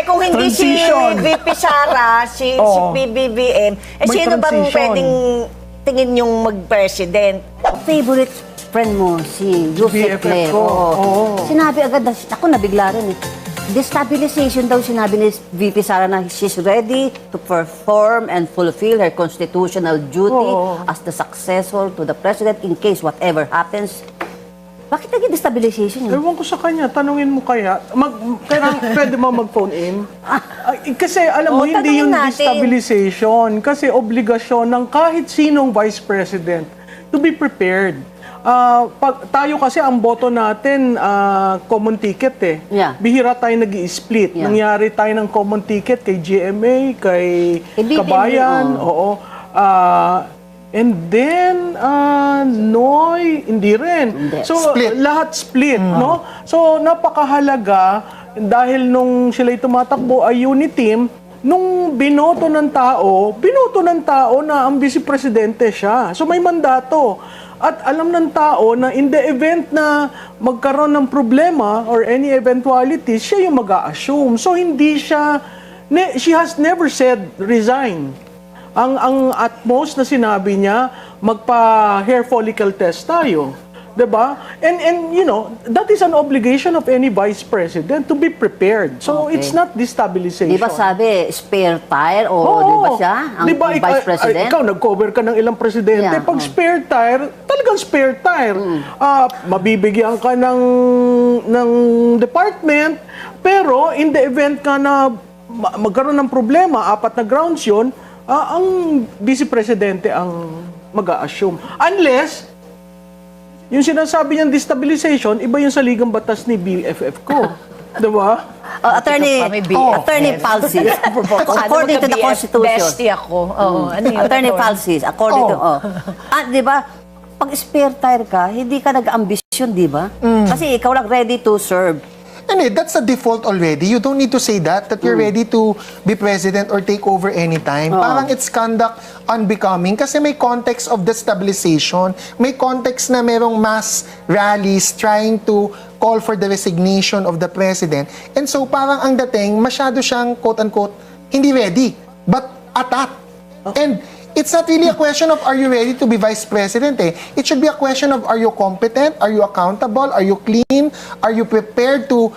kung hindi Transition. si VP Sara, si PBBM, May sino bang transition. pwedeng tingin yung mag-president? Favorite friend mo, si Joseph BFF Claire. ko. Oo. Oo. Sinabi agad, ako nabigla rin eh. Destabilization daw sinabi ni VP Sara na she's ready to perform and fulfill her constitutional duty as the successor to the president in case whatever happens. Bakit naging destabilization yun? Ewan ko sa kanya, tanungin mo kaya, pwede mo mag-phone in? Kasi alam mo, hindi tanungin yung natin. destabilization. Kasi obligasyon ng kahit sinong vice president to be prepared. Tayo kasi ang boto natin, common ticket eh. Yeah. Bihira tayo nag-i-split. Yeah. Nangyari tayo ng common ticket kay GMA, kay BBM, Kabayan, oo. And then, Noy, hindi rin. Hindi. So, Split. lahat split, no? So, napakahalaga dahil nung sila'y tumatakbo ay unit team, nung binoto ng tao na ang vice presidente siya. So, may mandato. At alam ng tao na in the event na magkaroon ng problema or any eventualities, siya yung mag-a-assume. So, hindi siya, she has never said resign. Ang at most na sinabi niya, magpa-hair follicle test tayo. 'Di ba? And you know, that is an obligation of any vice president to be prepared. So Okay. it's not destabilization. Di ba sabi, spare tire? O di ba siya, ang Di ba, vice president? ikaw, nag-cover ka ng ilang presidente. Yeah, Pag spare tire, talagang spare tire. Mabibigyan ka ng department, pero in the event ka na magkaroon ng problema, 4 na grounds yun, ang vice presidente ang mag-a-assume. Unless, yung sinasabi niyang destabilization, iba yung sa ligang batas ni BFF ko. Diba? Attorney Palsis, according to the Constitution. Bestie ako. Ano yun? Attorney Palsis, according to... di ba, pag spare tire ka, hindi ka nag-ambisyon, di ba? Kasi ikaw lang ready to serve. And that's a default already. You don't need to say that you're ready to be president or take over anytime. Parang it's conduct unbecoming kasi may context of destabilization. May context na merong mass rallies trying to call for the resignation of the president. And so parang ang dating, masyado siyang quote-unquote, hindi ready, but atat. And it's not really a question of are you ready to be vice president eh. It should be a question of are you competent, are you accountable, are you clean, are you prepared to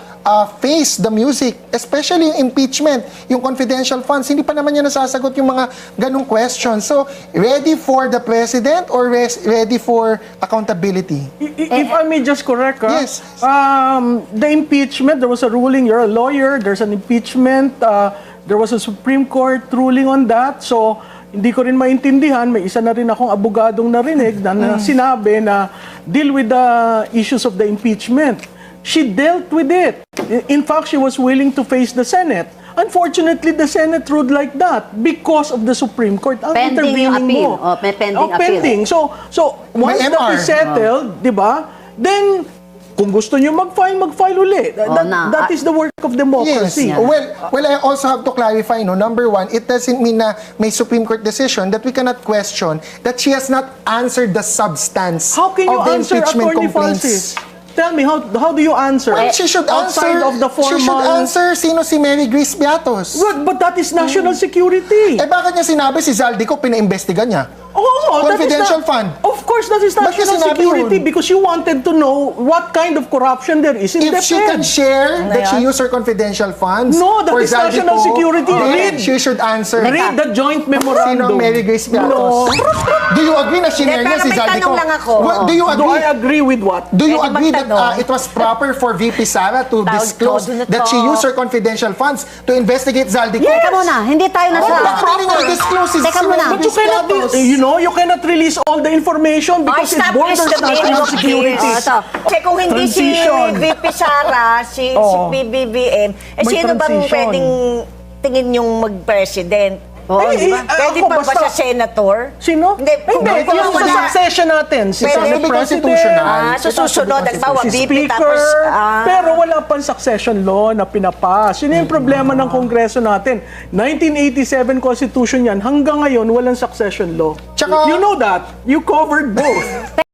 face the music, especially yung impeachment, yung confidential funds, hindi pa naman niya nasasagot yung mga ganong questions. So, ready for the president or ready for accountability? If I may just correct, Yes. the impeachment, there was a ruling, you're a lawyer, there's an impeachment, there was a Supreme Court ruling on that, so hindi ko rin maintindihan, may isa na rin akong abogadong narinig na sinabi na deal with the issues of the impeachment. She dealt with it. In fact, she was willing to face the Senate. Unfortunately, the Senate ruled like that because of the Supreme Court. Ang Pending yung intervening appeal. mo. May pending appeal. Pending. So once May that MR. is settled, di ba, then kung gusto nyo mag-file uli. That is the work of Yes. democracy. Well, I also have to clarify, no. Number one, it doesn't mean na may Supreme Court decision that we cannot question that she has not answered the substance How can you of the answer impeachment Attorney complaints. Francis? Tell me, how do you answer? Well, she should Outside answer. of the formal... She should answer sino si Mary Grace Beatos. But that is national security. Eh bakit niya sinabi si Zaldico pinaimbestigan niya? Oh, Confidential fund. Of course, that is Ba't niya national sinabi security yun? because you wanted to know what kind of corruption there is in If the she can Fed. share that she used her confidential funds No, that for is national Zaldico, security. then Read. she should answer. Read the joint Sino memorandum. ang Mary Grace Beatos? No. Do you agree na shinare Hindi, niya pero si may Zaldico? tanong lang ako. Do you Do agree? I agree with what? Do you Pwede agree that magtanong? it was proper for VP Sara to Tawag disclose ko, that she used her confidential funds to investigate Zaldico? Yes. Teka muna, hindi tayo nasa... Bakit hindi niya i-disclose si Teka muna. Mary But you Grace cannot, Beatos? you cannot release all the information because it borders national security. Kasi kung hindi Transition. si VP Sara, si PBBM, May sino bang transition. pwedeng tingin yung mag-president? Eh, Pwede ako pa ba basta- siya senator? Sino? Hindi, Hindi, kung yung sa- sa succession natin. Si Pwede. Senate Be President. constitutional. So susunod, halimbawa, Si VP Speaker, tapos... pero wala pang succession law na pinapas. Yun yung problema ng Kongreso natin. 1987 Constitution yan. Hanggang ngayon, walang succession law. Tsaka- You know that. You covered both.